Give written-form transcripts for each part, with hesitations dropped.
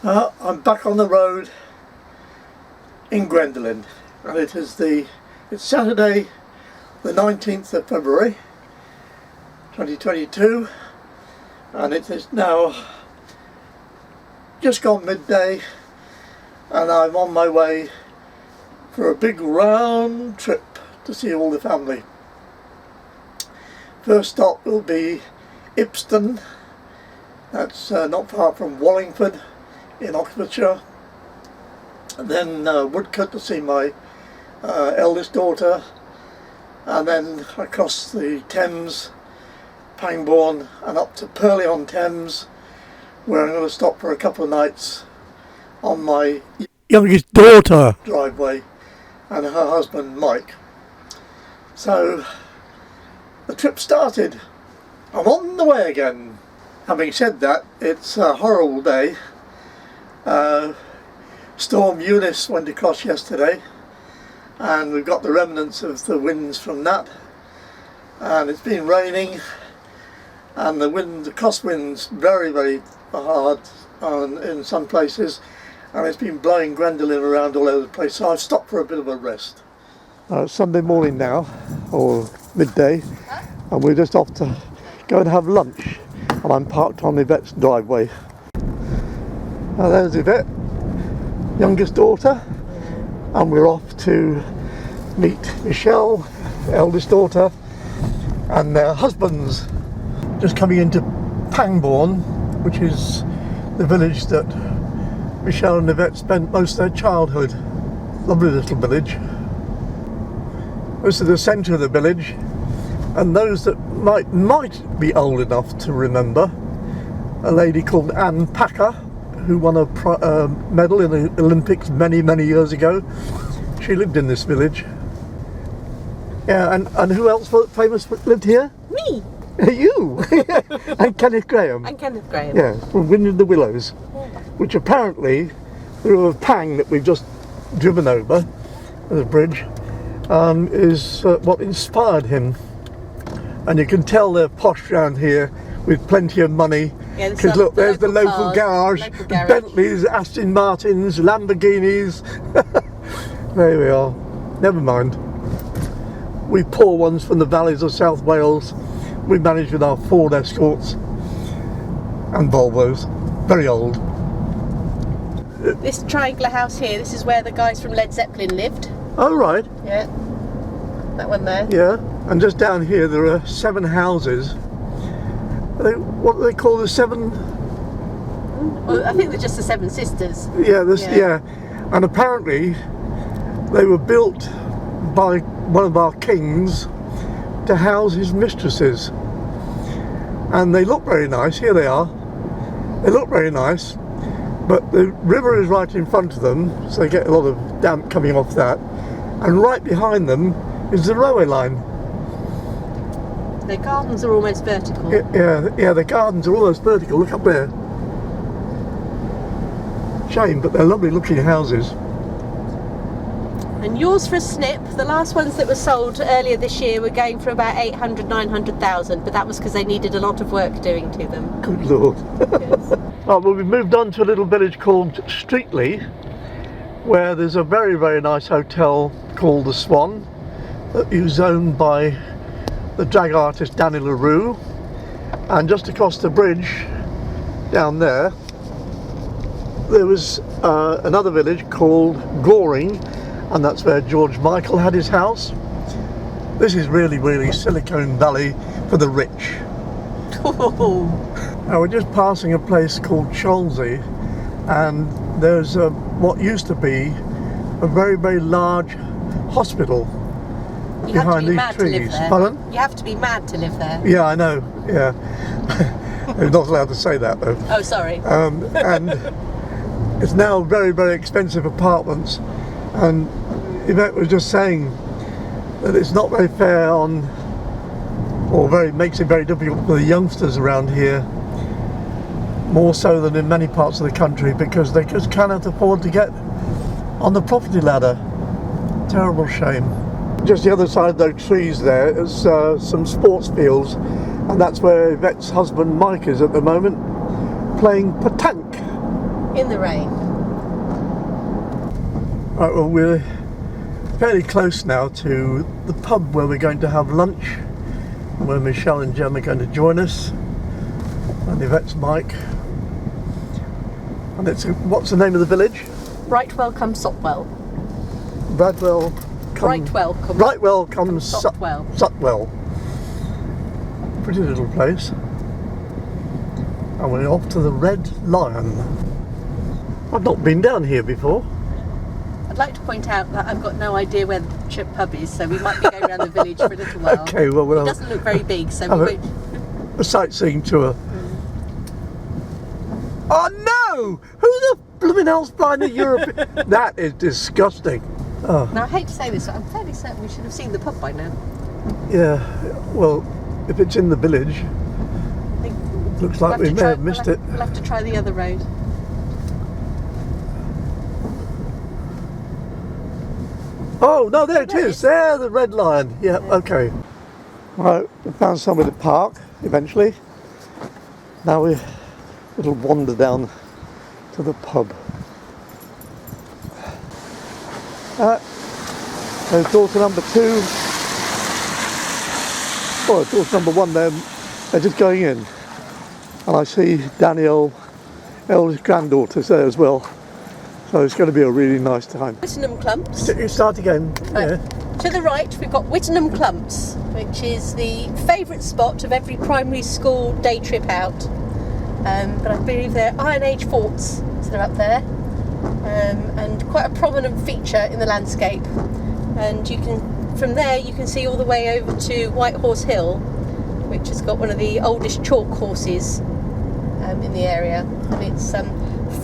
I'm back on the road in Gwendolyn, and it's Saturday the 19th of February 2022, and it is now just gone midday, and I'm on my way for a big round trip to see all the family. First stop will be Ipston, that's not far from Wallingford in Oxfordshire, and then Woodcote to see my eldest daughter, and then across the Thames, Pangbourne, and up to Purley-on-Thames, where I'm going to stop for a couple of nights on my youngest daughter driveway and her husband Mike. So the trip started. I'm on the way again. Having said that, it's a horrible day. Storm Eunice went across yesterday, and we've got the remnants of the winds from that, and it's been raining, and the crosswinds very hard in some places, and it's been blowing Gwendolyn around all over the place, so I've stopped for a bit of a rest. It's Sunday morning now, or midday, and we're just off to go and have lunch, and I'm parked on Yvette's driveway. Now there's Yvette, youngest daughter, and we're off to meet Michelle, eldest daughter, and their husbands. Just coming into Pangbourne, which is the village that Michelle and Yvette spent most of their childhood. Lovely little village. This is the centre of the village, and those that might be old enough to remember a lady called Anne Packer, who won a medal in the Olympics many years ago. She lived in this village. Yeah, and who else famous lived here? Me! You! And Kenneth Graham. And Kenneth Graham. Yeah, from Wind in the Willows, which apparently, through a Pang that we've just driven over, the bridge, is what inspired him. And you can tell they're posh round here with plenty of money. Because look, there's the local garage, Bentleys, Aston Martins, Lamborghinis. There we are. Never mind. We poor ones from the valleys of South Wales, we manage with our Ford Escorts and Volvos. Very old. This triangular house here, this is where the guys from Led Zeppelin lived. Oh, right. Yeah. That one there. Yeah. And just down here there are 7 houses. What do they call the 7? Well, I think they're just the 7 sisters. Yeah, yeah. And apparently they were built by one of our kings to house his mistresses. And they look very nice. Here they are. They look very nice. But the river is right in front of them, so they get a lot of damp coming off that. And right behind them is the railway line. Their gardens are almost vertical. Yeah, the gardens are almost vertical. Look up there. Shame, but they're lovely looking houses. And yours for a snip, the last ones that were sold earlier this year were going for about 800,000-900,000, but that was because they needed a lot of work doing to them. Good Lord. Yes. Well, we've moved on to a little village called Streatley, where there's a very nice hotel called the Swan, that is owned by the drag artist Danny LaRue, and just across the bridge down there was another village called Goring, and that's where George Michael had his house. This is really Silicon Valley for the rich. Now we're just passing a place called Cholsey, and there's what used to be a very large hospital. You have to be mad trees. To live there. Pardon? You have to be mad to live there. Yeah, I know. Yeah, I'm not allowed to say that though. Oh, sorry. And it's now very expensive apartments. And Yvette was just saying that it's not very fair makes it very difficult for the youngsters around here, more so than in many parts of the country, because they just cannot afford to get on the property ladder. Terrible shame. Just the other side of those trees there is some sports fields, and that's where Yvette's husband Mike is at the moment, playing petanque. in the rain. Right, well, we're fairly close now to the pub where we're going to have lunch, where Michelle and Jem are going to join us, and Yvette's Mike. And it's, what's the name of the village? Brightwell comes Sotwell. Bradwell Brightwell comes Sutwell. Sotwell. Sutwell. Pretty little place. And we're off to the Red Lion. I've not been down here before. I'd like to point out that I've got no idea where the Chip pub is, so we might be going around the village for a little while. Okay, well, it doesn't look very big, so we won't. A sightseeing tour. Oh no! Who the blooming hell's flying a European? That is disgusting. Oh. Now I hate to say this, but I'm fairly certain we should have seen the pub by now. Yeah, well, if it's in the village, I think looks like we may have missed it. We'll have to try the other road. Oh no, there it is. There, the Red Lion. Yeah, okay. Right, we found somewhere to park eventually. Now we'll wander down to the pub. There's daughter number 2. Oh, daughter number 1 there. They're just going in. And I see Danielle, eldest granddaughter's there as well. So it's going to be a really nice time. Wittenham Clumps. Start again. Yeah. To the right, we've got Wittenham Clumps, which is the favourite spot of every primary school day trip out. But I believe they're Iron Age forts, so they're up there, and quite a prominent feature in the landscape. And you can, from there, you can see all the way over to White Horse Hill, which has got one of the oldest chalk horses in the area, and it's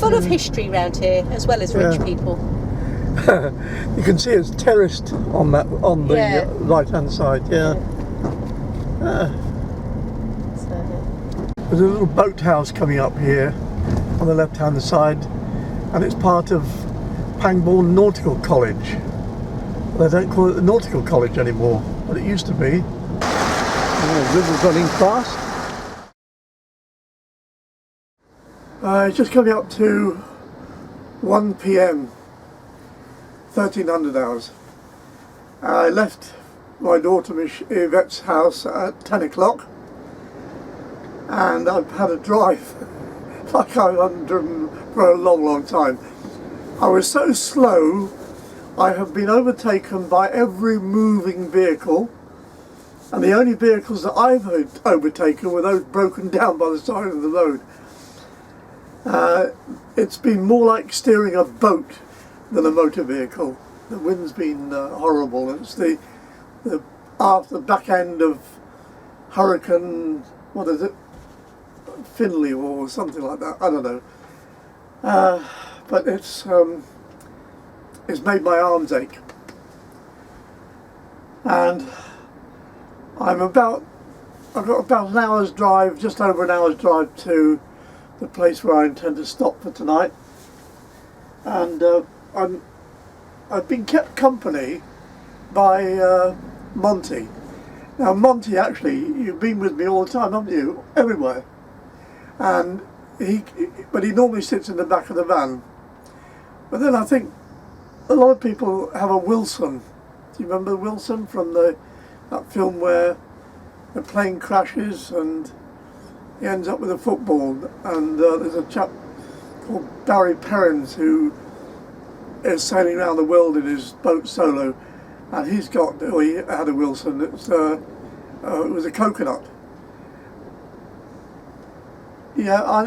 full of history around here, as well as rich people. You can see it's terraced on the right hand side. Yeah. There's a little boathouse coming up here on the left hand side, and it's part of Pangbourne Nautical College. They don't call it the Nautical College anymore, but it used to be. The river's running fast. It's just coming up to 1 p.m. 1300 hours. I left my daughter Yvette's house at 10 o'clock, and I've had a drive like I haven't driven for a long time. I was so slow, I have been overtaken by every moving vehicle, and the only vehicles that I've overtaken were those broken down by the side of the road. It's been more like steering a boat than a motor vehicle. The wind's been horrible. It's the after the back end of Hurricane, what is it, Finley or something like that. I don't know. But it's made my arms ache. And I've got about an hour's drive, just over an hour's drive to the place where I intend to stop for tonight. And I've been kept company by Monty. Now Monty, actually, you've been with me all the time, haven't you? Everywhere. And he normally sits in the back of the van. But then I think a lot of people have a Wilson. Do you remember Wilson from that film where the plane crashes and he ends up with a football? And there's a chap called Barry Perrins who is sailing around the world in his boat solo, and he had a Wilson. It was a coconut. Yeah, I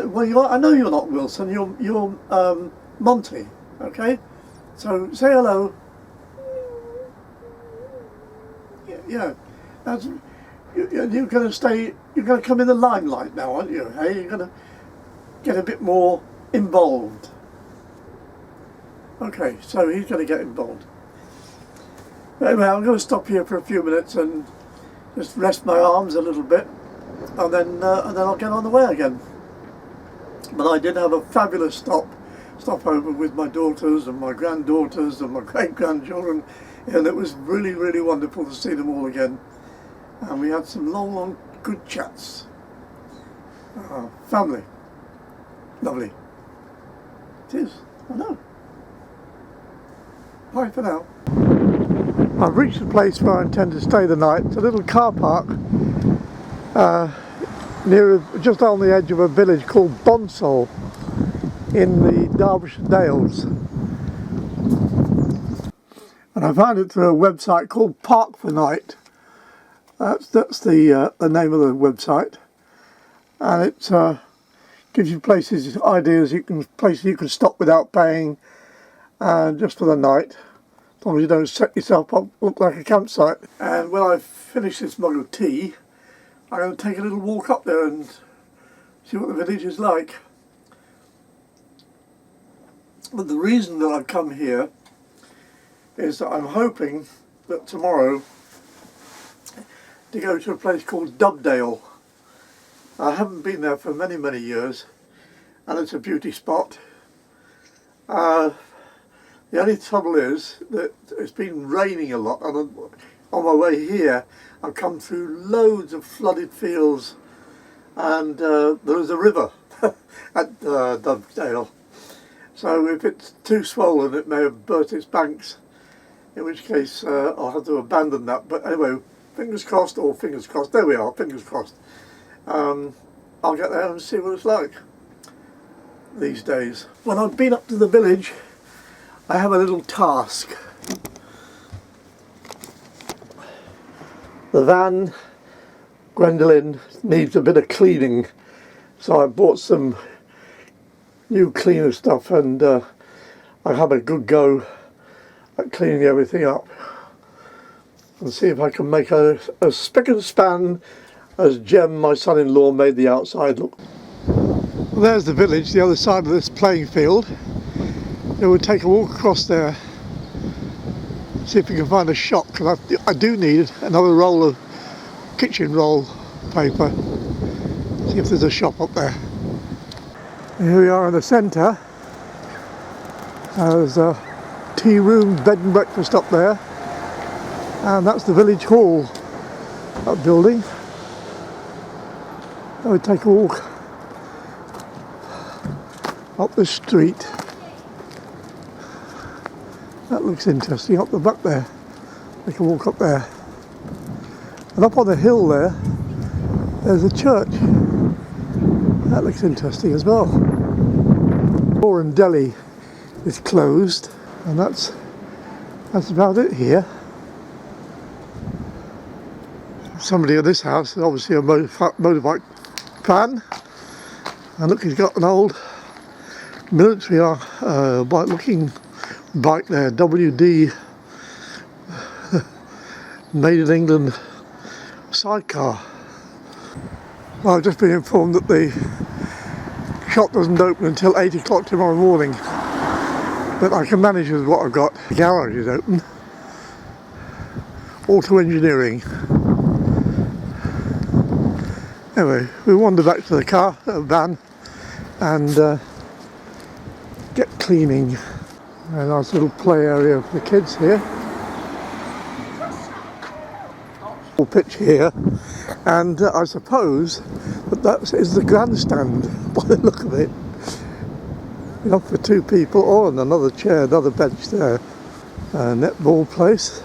know you're not Wilson. You're Monty. Okay, so say hello. Yeah, you're going to stay. You're going to come in the limelight now, aren't you? Hey, you're going to get a bit more involved. Okay, so he's going to get involved. Anyway, I'm going to stop here for a few minutes and just rest my arms a little bit, and then I'll get on the way again. But I did have a fabulous stopover with my daughters and my granddaughters and my great-grandchildren, and it was really, really wonderful to see them all again. And we had some long, good chats. Family. Lovely. is. I know. Bye for now. I've reached the place where I intend to stay the night. It's a little car park just on the edge of a village called Bonsall in the Derbyshire Dales. And I found it through a website called Park for Night. That's the name of the website, and it gives you places, ideas, places you can stop without paying, just for the night, as long as you don't set yourself up look like a campsite. And when I finish this mug of tea, I'm going to take a little walk up there and see what the village is like. But the reason that I've come here is that I'm hoping that tomorrow to go to a place called Dovedale. I haven't been there for many years, and it's a beauty spot. The only trouble is that it's been raining a lot, and on my way here I've come through loads of flooded fields, and there's a river at Dovedale, so if it's too swollen it may have burst its banks, in which case I'll have to abandon that. But anyway, fingers crossed, there we are, fingers crossed. I'll get there and see what it's like these days. When I've been up to the village, I have a little task. The van, Gwendolyn, needs a bit of cleaning, so I bought some new cleaner stuff, and I have a good go at cleaning everything up and see if I can make a spick and span as Jem, my son-in-law, made the outside look. Well, there's the village, the other side of this playing field. Then we'll take a walk across there, see if we can find a shop, because I do need another roll of kitchen roll paper. See if there's a shop up there. And here we are in the centre. There's a tea room, bed and breakfast up there, and that's the village hall, that building. I would take a walk up the street. That looks interesting, up the back there. Take a walk up there. And up on the hill there's a church. That looks interesting as well. Warren Deli is closed, and that's about it here. Somebody at this house is obviously a motorbike fan, and look, he's got an old military bike looking bike there, WD made in England sidecar. Well, I've just been informed that the shop doesn't open until 8 o'clock tomorrow morning, but I can manage with what I've got. The garage is open, auto engineering. Anyway, we wander back to the van and get cleaning. A nice little play area for the kids here. Full pitch here, and I suppose that is the grandstand by the look of it. Enough for two people, or and another chair, another bench there. Netball place.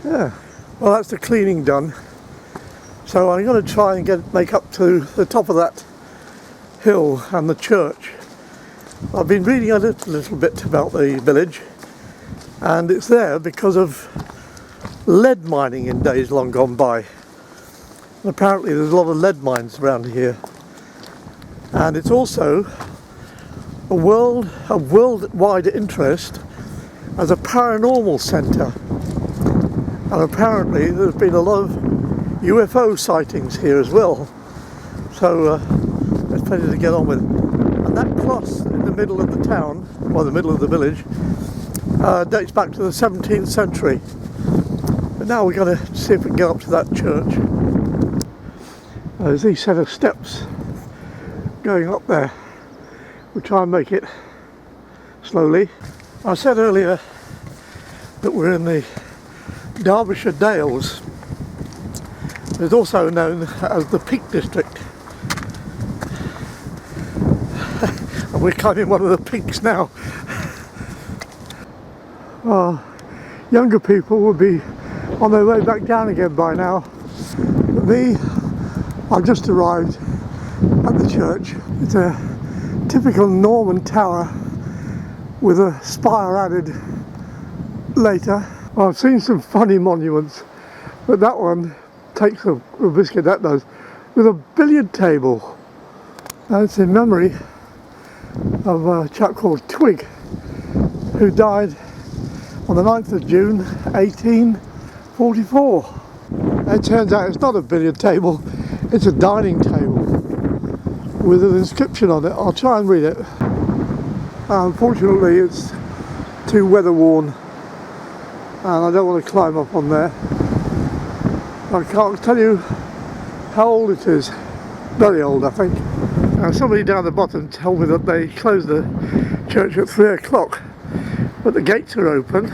Yeah. Well, that's the cleaning done. So I'm going to try and make up to the top of that hill and the church. I've been reading a little bit about the village, and it's there because of lead mining in days long gone by. And apparently there's a lot of lead mines around here, and it's also a worldwide interest as a paranormal centre. And apparently there's been a lot of UFO sightings here as well, so there's plenty to get on with. And that cross in the middle of the town, or the middle of the village, dates back to the 17th century. But now we're going to see if we can get up to that church. There's these set of steps going up there. We'll try and make it slowly. I said earlier that we're in the Derbyshire Dales. It's also known as the Peak District. And we're climbing one of the peaks now. Younger people will be on their way back down again by now. But me, I've just arrived at the church. It's a typical Norman tower with a spire added later. I've seen some funny monuments, but that one takes a biscuit, that does, with a billiard table. And it's in memory of a chap called Twig, who died on the 9th of June 1844. It turns out it's not a billiard table, it's a dining table with an inscription on it. I'll try and read it. Unfortunately it's too weather worn and I don't want to climb up on there. I can't tell you how old it is. Very old, I think. Somebody down the bottom told me that they closed the church at 3 o'clock, but the gates are open,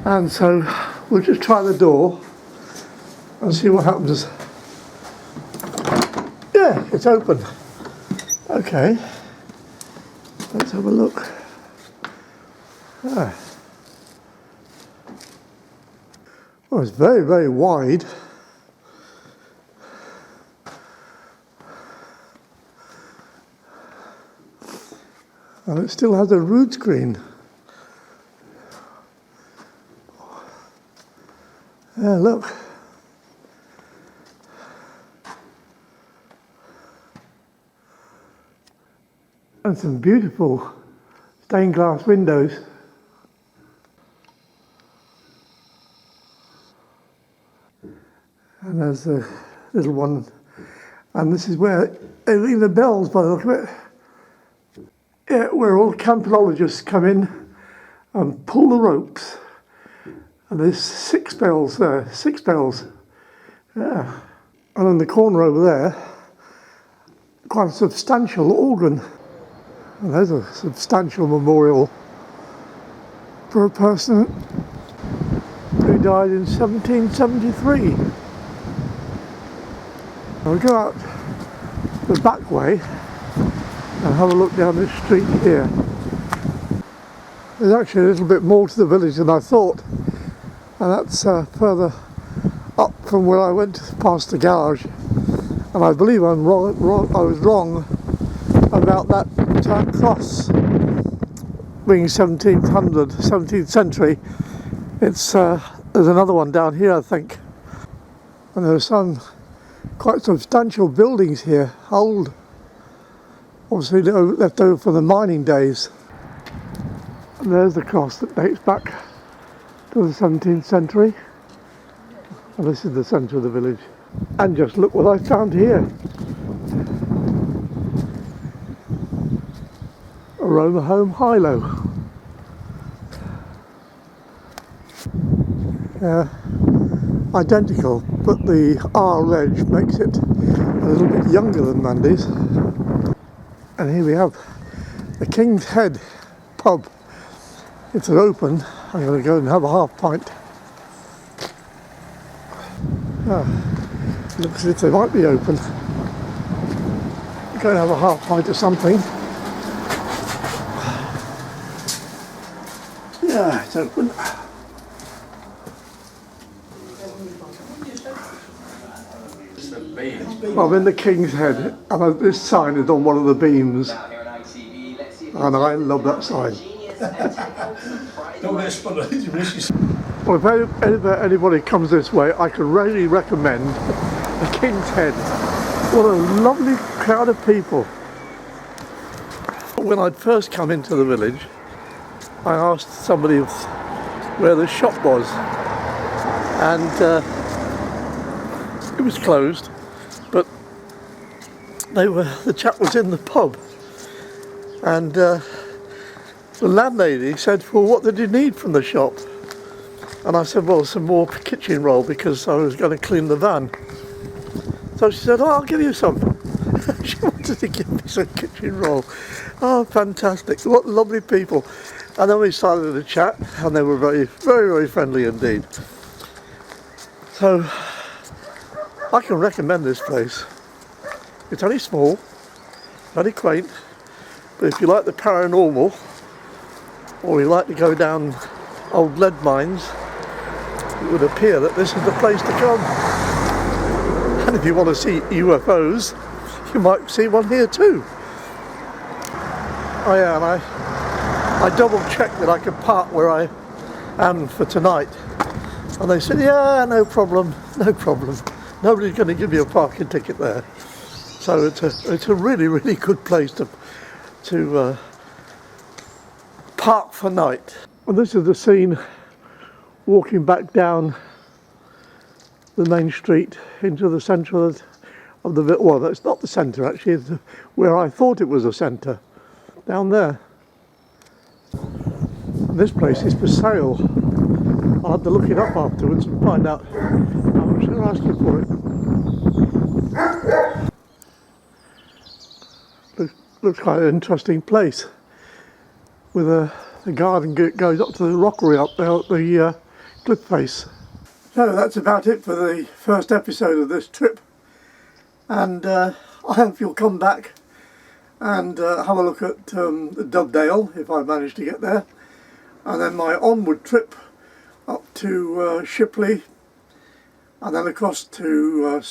and so we'll just try the door and see what happens. Yeah, it's open. Okay, let's have a look. Well, it's very, very wide. And it still has a rood screen. Yeah, look. And some beautiful stained glass windows. And there's a little one. And this is where they ring the bells by the look of it. Yeah, where all campologists come in and pull the ropes. And there's 6 bells there, 6 bells. Yeah. And in the corner over there, quite a substantial organ. And there's a substantial memorial for a person who died in 1773. I'll go out the back way and have a look down this street here. There's actually a little bit more to the village than I thought, and that's further up from where I went past the garage. And I believe I was wrong about that cross being 17th century. It's there's another one down here, I think, and there are some quite substantial buildings here, old. Obviously left over from the mining days. And there's the cross that dates back to the 17th century. And this is the centre of the village. And just look what I found here. Aroma Home Hilo. Identical, but the R reg makes it a little bit younger than Mandy's. And here we have the King's Head pub. If they're open, I'm going to go and have a half pint. Looks as if they might be open. Go and have a half pint of something. Yeah, it's open. I'm in the King's Head, and this sign is on one of the beams, and I love that sign. Well, if anybody comes this way, I can really recommend the King's Head. What a lovely crowd of people. When I'd first come into the village, I asked somebody where the shop was, and it was closed, but the chap was in the pub, and the landlady said, well, what did you need from the shop? And I said, well, some more kitchen roll, because I was going to clean the van. So she said, oh, I'll give you some. She wanted to give me some kitchen roll. Oh, fantastic, what lovely people. And then we started to chat, and they were very, very, very friendly indeed. So I can recommend this place. It's only small, very quaint, But if you like the paranormal, or you like to go down old lead mines, it would appear that this is the place to come. And if you want to see UFOs, you might see one here too. Oh yeah, and I double checked that I could park where I am for tonight. And they said, yeah, no problem, no problem. Nobody's going to give you a parking ticket there. So it's a really, really good place to park for night. And this is the scene walking back down the main street into the centre of the, well, that's not the centre actually, it's where I thought it was a centre, down there. And this place is for sale. I'll have to look it up afterwards and find out how much they're asking for it. Looks quite an interesting place, with a garden goes up to the rockery up there at the cliff face. So that's about it for the first episode of this trip, and I hope you'll come back and have a look at the Dovedale if I manage to get there, and then my onward trip up to Shipley, and then across to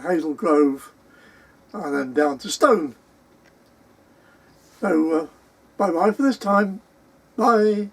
Hazel Grove, and then down to Stone. So bye bye for this time. Bye.